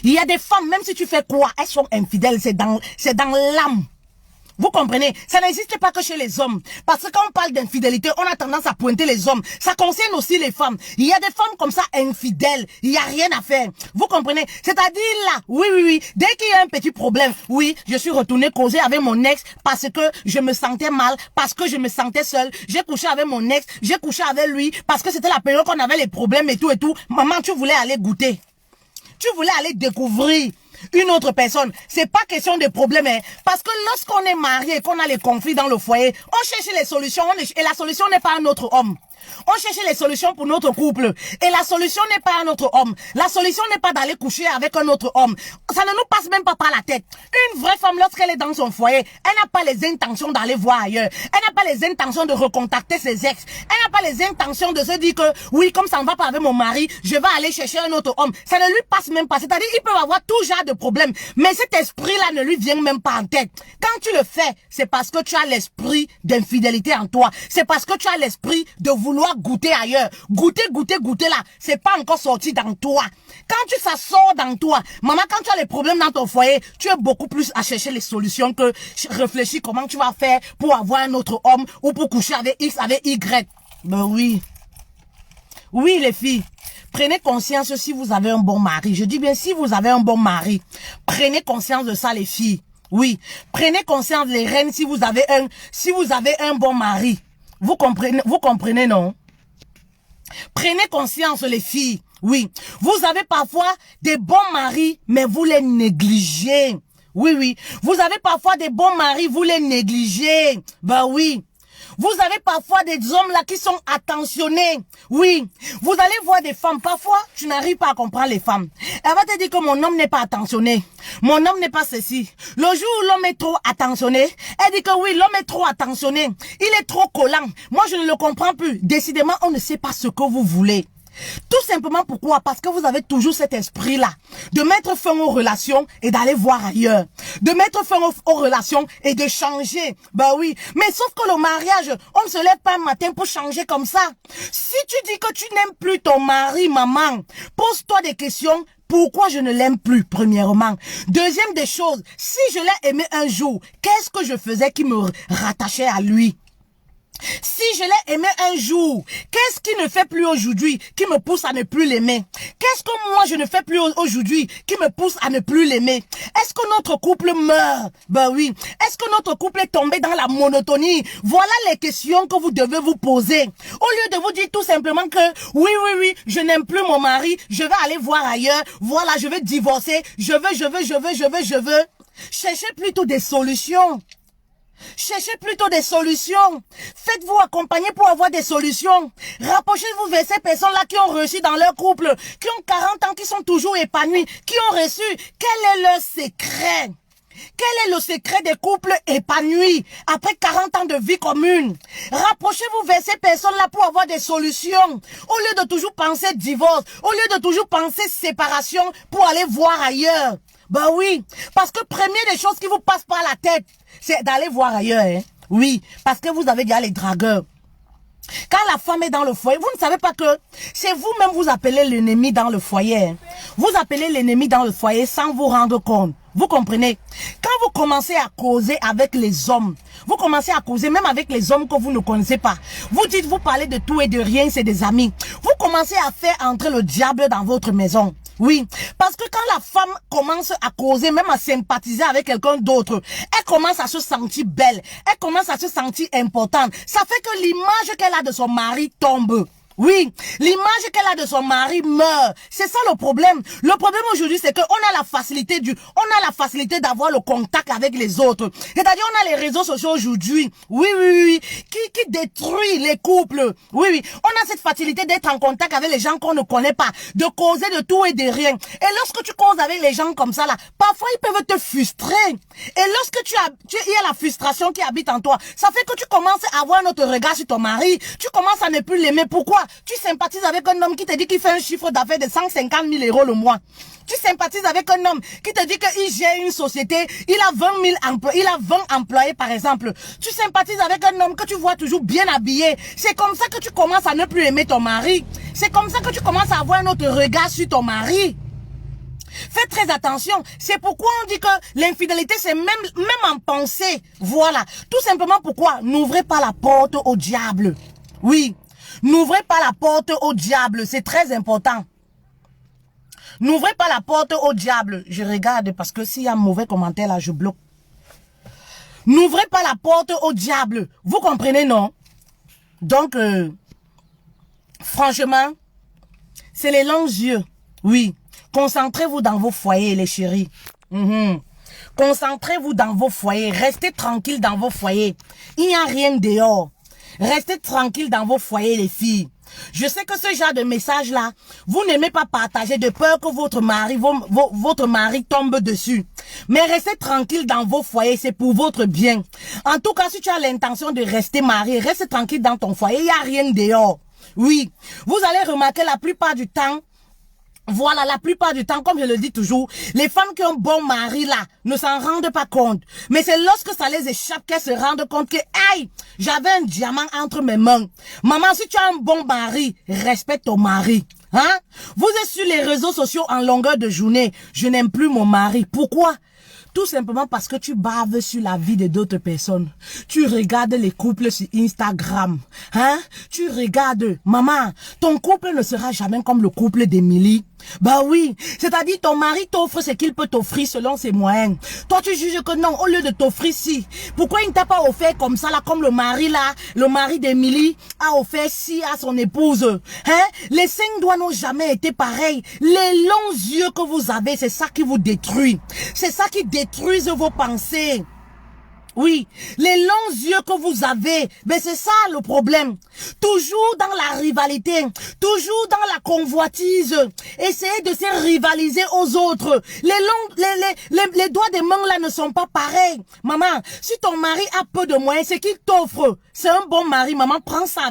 y a des femmes, même si tu fais quoi, elles sont infidèles, c'est dans l'âme. Vous comprenez? Ça n'existe pas que chez les hommes. Parce que quand on parle d'infidélité, on a tendance à pointer les hommes. Ça concerne aussi les femmes. Il y a des femmes comme ça infidèles. Il n'y a rien à faire. Vous comprenez? C'est-à-dire là, oui. Dès qu'il y a un petit problème, oui, je suis retournée causer avec mon ex parce que je me sentais mal, parce que je me sentais seule. J'ai couché avec mon ex, j'ai couché avec lui parce que c'était la période qu'on avait les problèmes et tout. Maman, tu voulais aller goûter. Tu voulais aller découvrir une autre personne. C'est pas question de problème, hein. Parce que lorsqu'on est marié et qu'on a les conflits dans le foyer, on cherche les solutions et la solution n'est pas un autre homme. On cherche les solutions pour notre couple. Et la solution n'est pas un autre homme. La solution n'est pas d'aller coucher avec un autre homme. Ça ne nous passe même pas par la tête. Une vraie femme, lorsqu'elle est dans son foyer, elle n'a pas les intentions d'aller voir ailleurs. Elle n'a pas les intentions de recontacter ses ex. Elle n'a pas les intentions de se dire que, oui, comme ça ne va pas avec mon mari, je vais aller chercher un autre homme. Ça ne lui passe même pas. C'est-à-dire, il peut avoir tout genre de problèmes. Mais cet esprit-là ne lui vient même pas en tête. Quand tu le fais, c'est parce que tu as l'esprit d'infidélité en toi. C'est parce que tu as l'esprit de vouloir goûter ailleurs. Goûter là, c'est pas encore sorti dans toi. Quand ça sort dans toi, maman, quand tu as les problèmes dans ton foyer, tu es beaucoup plus à chercher les solutions que réfléchir comment tu vas faire pour avoir un autre homme ou pour coucher avec X, avec Y. Ben oui. Oui, les filles. Prenez conscience si vous avez un bon mari. Je dis bien si vous avez un bon mari. Prenez conscience de ça, les filles. Oui. Prenez conscience, les reines, si vous avez un bon mari. Vous comprenez, non? Prenez conscience, les filles. Oui. Vous avez parfois des bons maris, mais vous les négligez. Oui. Vous avez parfois des bons maris, vous les négligez. Ben oui. Vous avez parfois des hommes là qui sont attentionnés. Oui. Vous allez voir des femmes. Parfois, tu n'arrives pas à comprendre les femmes. Elle va te dire que mon homme n'est pas attentionné. Mon homme n'est pas ceci. Le jour où l'homme est trop attentionné, elle dit que oui, l'homme est trop attentionné. Il est trop collant. Moi, je ne le comprends plus. Décidément, on ne sait pas ce que vous voulez. Tout simplement pourquoi? Parce que vous avez toujours cet esprit-là de mettre fin aux relations et d'aller voir ailleurs. De mettre fin aux relations et de changer. Ben oui. Mais sauf que le mariage, on ne se lève pas un matin pour changer comme ça. Si tu dis que tu n'aimes plus ton mari, maman, pose-toi des questions. Pourquoi je ne l'aime plus, premièrement? Deuxième des choses, si je l'ai aimé un jour, qu'est-ce que je faisais qui me rattachait à lui? Si je l'ai aimé un jour, qu'est-ce qui ne fait plus aujourd'hui qui me pousse à ne plus l'aimer? Qu'est-ce que moi je ne fais plus aujourd'hui qui me pousse à ne plus l'aimer? Est-ce que notre couple meurt? Ben oui. Est-ce que notre couple est tombé dans la monotonie? Voilà les questions que vous devez vous poser. Au lieu de vous dire tout simplement que oui, je n'aime plus mon mari, je vais aller voir ailleurs, voilà, je vais divorcer, je veux. Cherchez plutôt des solutions. Cherchez plutôt des solutions. Faites-vous accompagner pour avoir des solutions. Rapprochez-vous vers ces personnes-là qui ont réussi dans leur couple, qui ont 40 ans, qui sont toujours épanouis, qui ont reçu. Quel est leur secret? Quel est le secret des couples épanouis après 40 ans de vie commune? Rapprochez-vous vers ces personnes-là pour avoir des solutions. Au lieu de toujours penser divorce, au lieu de toujours penser séparation pour aller voir ailleurs. Ben oui, parce que première des choses qui vous passent par la tête, c'est d'aller voir ailleurs. Hein? Oui, parce que vous avez déjà les dragueurs. Quand la femme est dans le foyer, vous ne savez pas que c'est vous-même vous appelez l'ennemi dans le foyer. Hein? Vous appelez l'ennemi dans le foyer sans vous rendre compte. Vous comprenez? Quand vous commencez à causer avec les hommes, vous commencez à causer même avec les hommes que vous ne connaissez pas. Vous dites, vous parlez de tout et de rien, c'est des amis. Vous commencez à faire entrer le diable dans votre maison. Oui, parce que quand la femme commence à causer, même à sympathiser avec quelqu'un d'autre, elle commence à se sentir belle, elle commence à se sentir importante. Ça fait que l'image qu'elle a de son mari tombe. Oui, l'image qu'elle a de son mari meurt. C'est ça le problème. Le problème aujourd'hui, c'est qu'on a la facilité d'avoir le contact avec les autres. C'est-à-dire, on a les réseaux sociaux aujourd'hui. Oui. Qui détruit les couples. Oui. On a cette facilité d'être en contact avec les gens qu'on ne connaît pas. De causer de tout et de rien. Et lorsque tu causes avec les gens comme ça, là, parfois, ils peuvent te frustrer. Et lorsque il y a la frustration qui habite en toi, ça fait que tu commences à avoir un autre regard sur ton mari. Tu commences à ne plus l'aimer. Pourquoi? Tu sympathises avec un homme qui te dit qu'il fait un chiffre d'affaires de 150 000 € le mois. Tu sympathises avec un homme qui te dit qu'il gère une société, il a 20 employés par exemple. Tu sympathises avec un homme que tu vois toujours bien habillé. C'est comme ça que tu commences à ne plus aimer ton mari. C'est comme ça que tu commences à avoir un autre regard sur ton mari. Faites très attention. C'est pourquoi on dit que l'infidélité, c'est même en pensée. Voilà. Tout simplement pourquoi n'ouvrez pas la porte au diable. Oui. N'ouvrez pas la porte au diable. C'est très important. N'ouvrez pas la porte au diable. Je regarde parce que s'il y a un mauvais commentaire là, je bloque. N'ouvrez pas la porte au diable. Vous comprenez, non? Donc, franchement, c'est les longs yeux. Oui. Concentrez-vous dans vos foyers, les chéris. Concentrez-vous dans vos foyers. Restez tranquille dans vos foyers. Il n'y a rien dehors. Restez tranquille dans vos foyers, les filles. Je sais que ce genre de message-là, vous n'aimez pas partager de peur que votre mari tombe dessus. Mais restez tranquille dans vos foyers, c'est pour votre bien. En tout cas, si tu as l'intention de rester marié, reste tranquille dans ton foyer, il n'y a rien dehors. Oui, vous allez remarquer la plupart du temps, voilà, la plupart du temps, comme je le dis toujours, les femmes qui ont un bon mari là ne s'en rendent pas compte. Mais c'est lorsque ça les échappe qu'elles se rendent compte que, aïe, j'avais un diamant entre mes mains. Maman, si tu as un bon mari, respecte ton mari. Hein? Vous êtes sur les réseaux sociaux en longueur de journée. Je n'aime plus mon mari. Pourquoi? Tout simplement parce que tu baves sur la vie de d'autres personnes. Tu regardes les couples sur Instagram. Hein? Tu regardes. Maman, ton couple ne sera jamais comme le couple d'Emily. Bah oui. C'est-à-dire ton mari t'offre ce qu'il peut t'offrir selon ses moyens. Toi, tu juges que non, au lieu de t'offrir si. Pourquoi il ne t'a pas offert comme ça là, comme le mari là, le mari d'Emily a offert si à son épouse. Hein? Les 5 doigts n'ont jamais été pareils. Les longs yeux que vous avez, c'est ça qui vous détruit. C'est ça qui détruise vos pensées. Oui, les longs yeux que vous avez, mais c'est ça le problème. Toujours dans la rivalité, toujours dans la convoitise. Essayez de se rivaliser aux autres. Les doigts des mains là ne sont pas pareils. Maman, si ton mari a peu de moyens, c'est qu'il t'offre. C'est un bon mari, maman, prends ça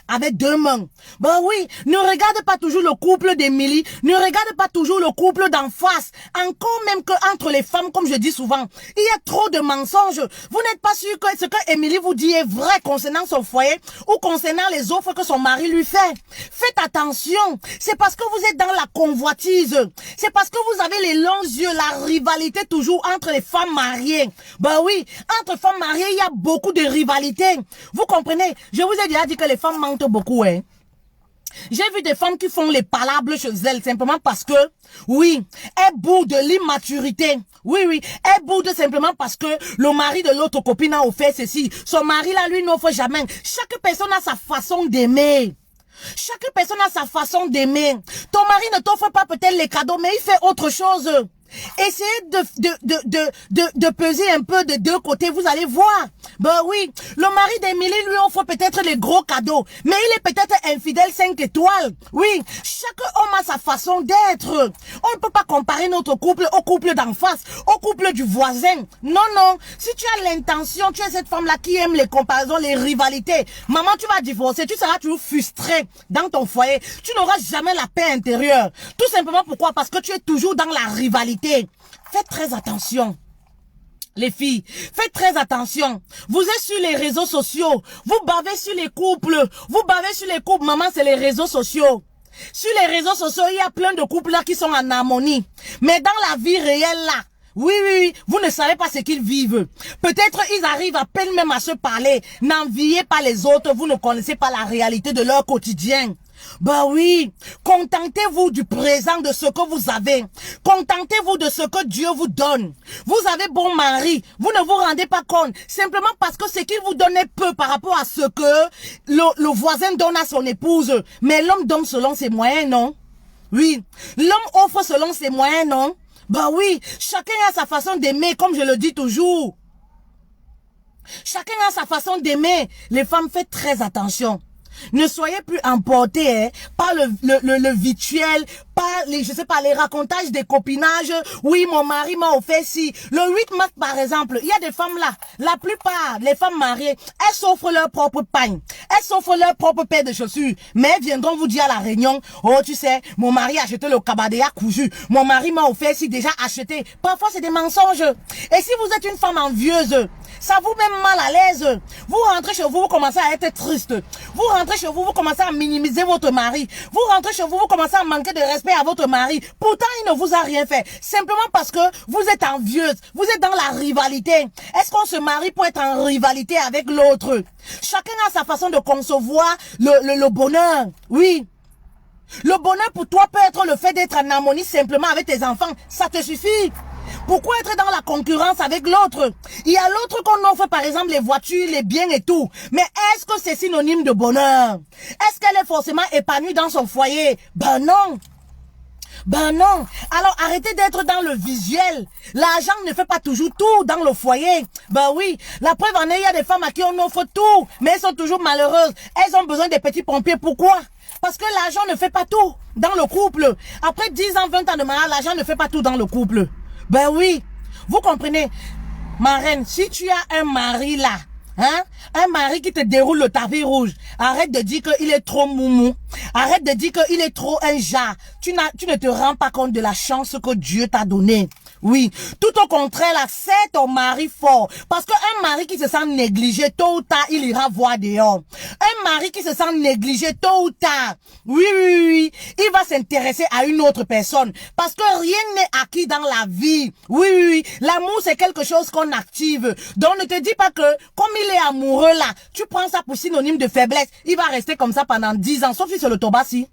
avec 2 mains. Ben oui, ne regarde pas toujours le couple d'Emily, ne regarde pas toujours le couple d'en face. Encore même que entre les femmes, comme je dis souvent, il y a trop de mensonges. Vous n'êtes pas sûr que ce que Emily vous dit est vrai concernant son foyer ou concernant les offres que son mari lui fait. Faites attention. C'est parce que vous êtes dans la convoitise. C'est parce que vous avez les longs yeux, la rivalité toujours entre les femmes mariées. Ben oui, entre femmes mariées, il y a beaucoup de rivalité. Vous comprenez? Je vous ai déjà dit que les femmes mentent beaucoup, hein. J'ai vu des femmes qui font les palables chez elles simplement parce que, oui, elles boudent de l'immaturité. Oui, elles boudent simplement parce que le mari de l'autre copine a offert ceci. Son mari là, lui, n'offre jamais. Chaque personne a sa façon d'aimer. Chaque personne a sa façon d'aimer. Ton mari ne t'offre pas peut-être les cadeaux, mais il fait autre chose. Essayez de peser un peu de 2 côtés, vous allez voir. Ben oui, le mari d'Emily lui offre peut-être les gros cadeaux, mais il est peut-être infidèle 5 étoiles. Oui, chaque homme a sa façon d'être. On ne peut pas comparer notre couple au couple d'en face, au couple du voisin. Non, non, si tu as l'intention, tu es cette femme-là qui aime les comparaisons, les rivalités. Maman, tu vas divorcer, tu seras toujours frustrée dans ton foyer. Tu n'auras jamais la paix intérieure. Tout simplement pourquoi? Parce que tu es toujours dans la rivalité. Faites très attention. Les filles, faites très attention. Vous êtes sur les réseaux sociaux. Vous bavez sur les couples. Vous bavez sur les couples. Maman, c'est les réseaux sociaux. Sur les réseaux sociaux, il y a plein de couples là qui sont en harmonie. Mais dans la vie réelle là, oui, vous ne savez pas ce qu'ils vivent. Peut-être ils arrivent à peine même à se parler. N'enviez pas les autres. Vous ne connaissez pas la réalité de leur quotidien. Bah oui, contentez-vous du présent de ce que vous avez. Contentez-vous de ce que Dieu vous donne. Vous avez bon mari, vous ne vous rendez pas compte. Simplement parce que ce qu'il vous donne est peu par rapport à ce que le voisin donne à son épouse. Mais l'homme donne selon ses moyens, non? Oui, l'homme offre selon ses moyens, non? Bah oui, chacun a sa façon d'aimer, comme je le dis toujours. Chacun a sa façon d'aimer. Les femmes, faites très attention. Ne soyez plus emportés par le virtuel, par les, je sais pas, les racontages des copinages. Oui, mon mari m'a offert si. Le 8 mars, par exemple, il y a des femmes là. La plupart, les femmes mariées, elles s'offrent leur propre pain. Elles s'offrent leur propre paire de chaussures. Mais elles viendront vous dire à la réunion, oh, tu sais, mon mari a acheté le cabadéa cousu. Mon mari m'a offert si déjà acheté. Parfois, c'est des mensonges. Et si vous êtes une femme envieuse, ça vous met mal à l'aise. Vous rentrez chez vous, vous commencez à être triste. Vous rentrez rentrez chez vous, vous commencez à minimiser votre mari. Vous rentrez chez vous, vous commencez à manquer de respect à votre mari. Pourtant, il ne vous a rien fait. Simplement parce que vous êtes envieuse. Vous êtes dans la rivalité. Est-ce qu'on se marie pour être en rivalité avec l'autre? Chacun a sa façon de concevoir le bonheur. Oui. Le bonheur pour toi peut être le fait d'être en harmonie simplement avec tes enfants. Ça te suffit. Pourquoi être dans la concurrence avec l'autre? Il y a l'autre qu'on offre, par exemple, les voitures, les biens et tout. Mais est-ce que c'est synonyme de bonheur? Est-ce qu'elle est forcément épanouie dans son foyer? Ben non. Ben non. Alors arrêtez d'être dans le visuel. L'argent ne fait pas toujours tout dans le foyer. Ben oui. La preuve en est, il y a des femmes à qui on offre tout. Mais elles sont toujours malheureuses. Elles ont besoin des petits pompiers. Pourquoi? Parce que l'argent ne fait pas tout dans le couple. Après 10 ans, 20 ans de mariage, l'argent ne fait pas tout dans le couple. Ben oui, vous comprenez, ma reine, si tu as un mari là, hein, un mari qui te déroule le tapis rouge, arrête de dire qu'il est trop moumou, arrête de dire qu'il est trop un jar. Tu ne te rends pas compte de la chance que Dieu t'a donnée. Oui, tout au contraire, là, c'est ton mari fort. Parce qu'un mari qui se sent négligé, tôt ou tard, il ira voir dehors. Un mari qui se sent négligé, tôt ou tard, oui, il va s'intéresser à une autre personne. Parce que rien n'est acquis dans la vie. Oui, l'amour, c'est quelque chose qu'on active. Donc, ne te dis pas que, comme il est amoureux là, tu prends ça pour synonyme de faiblesse. Il va rester comme ça pendant 10 ans, sauf si c'est le Tobassi.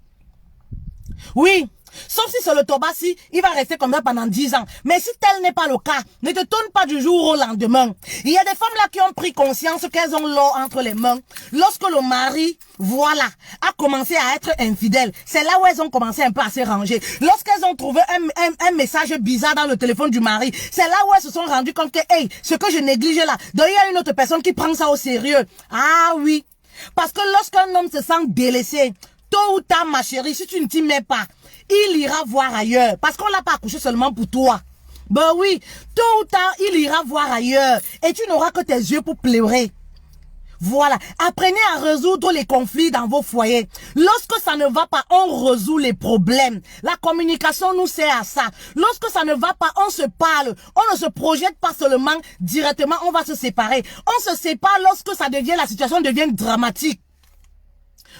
Oui. Sauf si c'est le Tobassi, il va rester comme ça pendant 10 ans. Mais si tel n'est pas le cas, ne te tourne pas du jour au lendemain. Il y a des femmes là qui ont pris conscience qu'elles ont l'or entre les mains. Lorsque le mari, voilà, a commencé à être infidèle, c'est là où elles ont commencé un peu à se ranger. Lorsqu'elles ont trouvé un message bizarre dans le téléphone du mari, c'est là où elles se sont rendues compte que, hey, ce que je négligeais là, donc il y a une autre personne qui prend ça au sérieux. Ah oui. Parce que lorsqu'un homme se sent délaissé, tôt ou tard, ma chérie, si tu ne t'y mets pas, il ira voir ailleurs. Parce qu'on l'a pas accouché seulement pour toi. Ben oui, tôt ou tard, il ira voir ailleurs. Et tu n'auras que tes yeux pour pleurer. Voilà. Apprenez à résoudre les conflits dans vos foyers. Lorsque ça ne va pas, on résout les problèmes. La communication nous sert à ça. Lorsque ça ne va pas, on se parle. On ne se projette pas seulement directement, on va se séparer. On se sépare lorsque ça devient, la situation devient dramatique.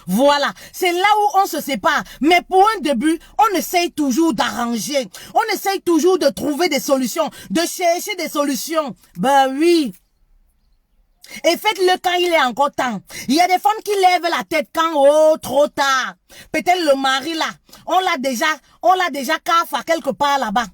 Voilà, c'est là où on se sépare. Mais pour un début, on essaye toujours d'arranger. On essaye toujours de trouver des solutions, de chercher des solutions. Ben oui. Et faites-le quand il est encore temps. Il y a des femmes qui lèvent la tête quand, oh, trop tard. Peut-être le mari là, on l'a déjà café quelque part là-bas.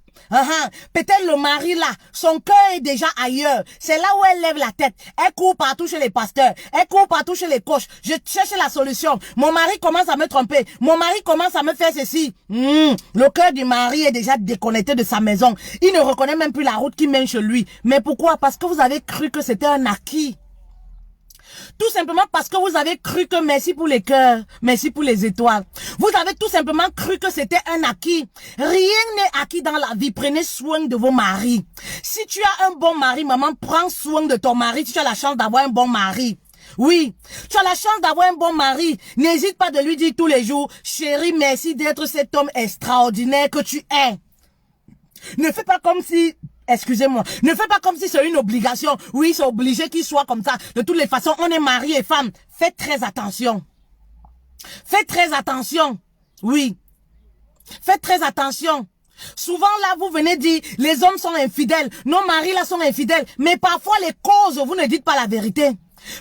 Peut-être le mari là, son cœur est déjà ailleurs. C'est là où elle lève la tête. Elle court partout chez les pasteurs. Elle court partout chez les coachs. Je cherche la solution. Mon mari commence à me tromper. Mon mari commence à me faire ceci. Le cœur du mari est déjà déconnecté de sa maison. Il ne reconnaît même plus la route qui mène chez lui. Mais pourquoi? Parce que vous avez cru que c'était un acquis. Tout simplement parce que vous avez cru que merci pour les cœurs, merci pour les étoiles. Vous avez tout simplement cru que c'était un acquis. Rien n'est acquis dans la vie. Prenez soin de vos maris. Si tu as un bon mari, maman, prends soin de ton mari si tu as la chance d'avoir un bon mari. Oui, tu as la chance d'avoir un bon mari. N'hésite pas de lui dire tous les jours, chérie, merci d'être cet homme extraordinaire que tu es. Ne fais pas comme si... Excusez-moi, ne fais pas comme si c'est une obligation. Oui, c'est obligé qu'il soit comme ça. De toutes les façons, on est mari et femme. Faites très attention. Faites très attention. Oui. Faites très attention. Souvent là, vous venez dire, les hommes sont infidèles. Nos maris là sont infidèles. Mais parfois les causes, vous ne dites pas la vérité.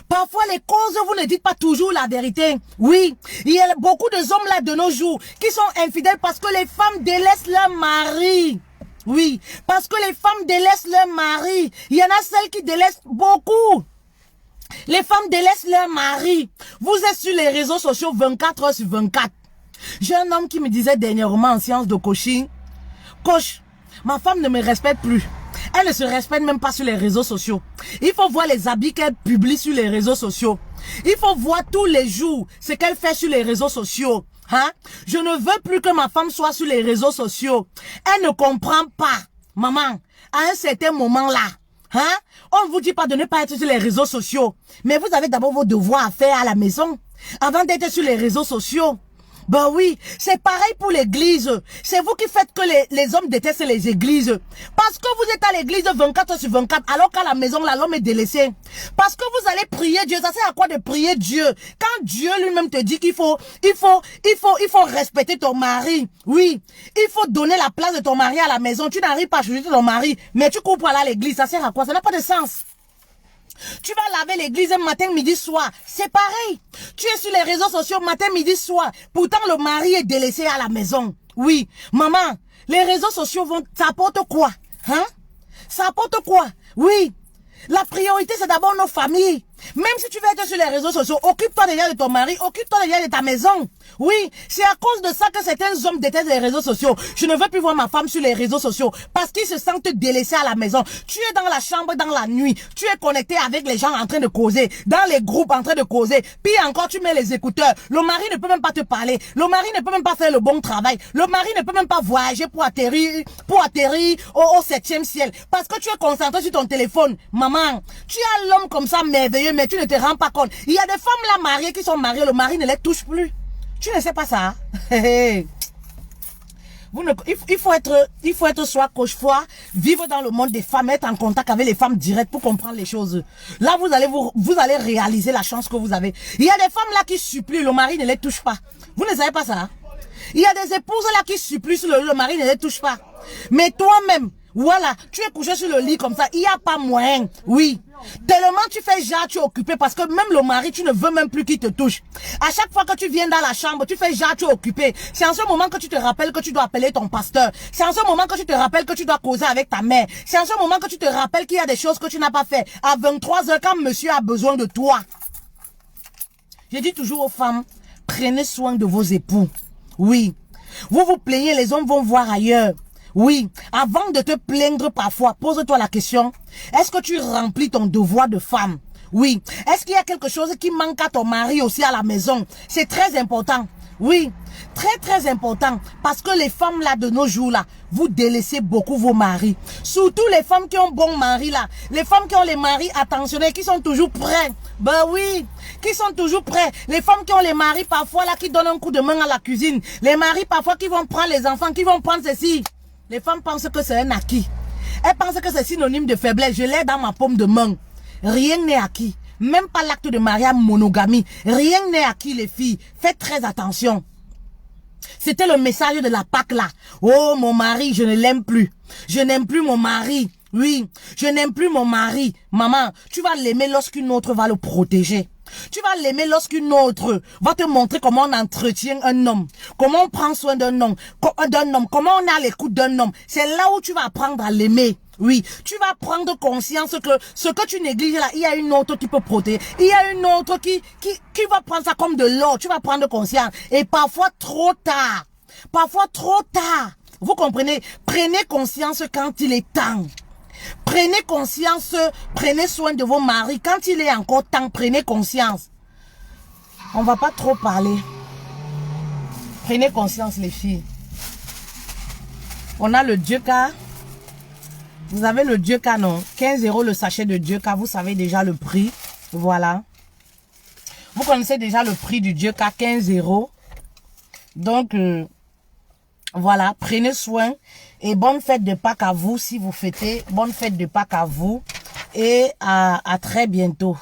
Parfois les causes, vous ne dites pas toujours la vérité. Oui, il y a beaucoup de hommes là de nos jours qui sont infidèles parce que les femmes délaissent leur mari. Oui, parce que les femmes délaissent leur mari. Il y en a celles qui délaissent beaucoup. Les femmes délaissent leur mari. Vous êtes sur les réseaux sociaux 24 heures sur 24. J'ai un homme qui me disait dernièrement en séance de coaching, coach, ma femme ne me respecte plus. Elle ne se respecte même pas sur les réseaux sociaux. Il faut voir les habits qu'elle publie sur les réseaux sociaux. Il faut voir tous les jours ce qu'elle fait sur les réseaux sociaux. Je ne veux plus que ma femme soit sur les réseaux sociaux. Elle ne comprend pas. Maman, à un certain moment là, on ne vous dit pas de ne pas être sur les réseaux sociaux. Mais vous avez d'abord vos devoirs à faire à la maison avant d'être sur les réseaux sociaux. Ben oui, c'est pareil pour l'église. C'est vous qui faites que les hommes détestent les églises. Parce que vous êtes à l'église 24 heures sur 24, alors qu'à la maison, là, l'homme est délaissé. Parce que vous allez prier Dieu. Ça sert à quoi de prier Dieu? Quand Dieu lui-même te dit qu'il faut respecter ton mari. Oui, il faut donner la place de ton mari à la maison. Tu n'arrives pas à chuchoter ton mari, mais tu cours pour aller à l'église. Ça sert à quoi? Ça n'a pas de sens. Tu vas laver l'église matin, midi, soir. C'est pareil. Tu es sur les réseaux sociaux matin, midi, soir. Pourtant, le mari est délaissé à la maison. Oui. Maman, les réseaux sociaux ça apporte quoi? Hein? Ça apporte quoi? Oui. La priorité, c'est d'abord nos familles. Même si tu veux être sur les réseaux sociaux, occupe-toi déjà de ton mari, occupe-toi déjà de ta maison. Oui, c'est à cause de ça que certains hommes détestent les réseaux sociaux. Je ne veux plus voir ma femme sur les réseaux sociaux parce qu'ils se sentent délaissés à la maison. Tu es dans la chambre dans la nuit, tu es connecté avec les gens en train de causer, dans les groupes en train de causer. Puis encore, tu mets les écouteurs. Le mari ne peut même pas te parler. Le mari ne peut même pas faire le bon travail. Le mari ne peut même pas voyager pour atterrir au 7e ciel. Parce que tu es concentré sur ton téléphone. Maman, tu as l'homme comme ça merveilleux, mais tu ne te rends pas compte. Il y a des femmes là mariées qui sont mariées, le mari ne les touche plus. Tu ne sais pas ça? Il faut être soit coach-foi, vivre dans le monde des femmes, être en contact avec les femmes directes pour comprendre les choses. Là, vous allez réaliser la chance que vous avez. Il y a des femmes là qui supplient, le mari ne les touche pas. Vous ne savez pas ça? Il y a des épouses là qui supplient, le mari ne les touche pas. Mais toi-même, voilà, tu es couché sur le lit comme ça, il n'y a pas moyen. Oui. Tellement tu fais genre, tu es occupé parce que même le mari, tu ne veux même plus qu'il te touche. À chaque fois que tu viens dans la chambre, tu fais genre, tu es occupé. C'est en ce moment que tu te rappelles que tu dois appeler ton pasteur. C'est en ce moment que tu te rappelles que tu dois causer avec ta mère. C'est en ce moment que tu te rappelles qu'il y a des choses que tu n'as pas fait. À 23 h quand monsieur a besoin de toi. Je dis toujours aux femmes, prenez soin de vos époux. Oui. Vous vous plaignez, les hommes vont voir ailleurs. Oui, avant de te plaindre parfois, pose-toi la question, est-ce que tu remplis ton devoir de femme? Oui. Est-ce qu'il y a quelque chose qui manque à ton mari aussi à la maison? C'est très important. Oui, très important. Parce que les femmes là de nos jours là, vous délaissez beaucoup vos maris. Surtout les femmes qui ont bon mari là. Les femmes qui ont les maris attentionnés, qui sont toujours prêts. Ben oui, qui sont toujours prêts. Les femmes qui ont les maris parfois là, qui donnent un coup de main à la cuisine. Les maris parfois qui vont prendre les enfants, qui vont prendre ceci. Les femmes pensent que c'est un acquis. Elles pensent que c'est synonyme de faiblesse. Je l'ai dans ma paume de main. Rien n'est acquis. Même pas l'acte de mariage monogamie. Rien n'est acquis, les filles. Faites très attention. C'était le message de la Pâque là. Oh, mon mari, je ne l'aime plus. Je n'aime plus mon mari. Oui, je n'aime plus mon mari. Maman, tu vas l'aimer lorsqu'une autre va le protéger. Tu vas l'aimer lorsqu'une autre va te montrer comment on entretient un homme, comment on prend soin d'un homme, comment on a l'écoute d'un homme. C'est là où tu vas apprendre à l'aimer. Oui, tu vas prendre conscience que ce que tu négliges là, il y a une autre qui peut protéger. Il y a une autre qui va prendre ça comme de l'or. Tu vas prendre conscience. Et parfois trop tard. Parfois trop tard. Vous comprenez? Prenez conscience quand il est temps. Prenez conscience, prenez soin de vos maris. Quand il est encore temps, prenez conscience. On va pas trop parler. Prenez conscience, les filles. On a le Dieuca. Vous avez le Dieuca, non? 15 € le sachet de Dieuca. Vous savez déjà le prix. Voilà. Vous connaissez déjà le prix du Dieuca, 15 €. Donc, voilà, prenez soin. Et bonne fête de Pâques à vous si vous fêtez. Bonne fête de Pâques à vous. Et à très bientôt.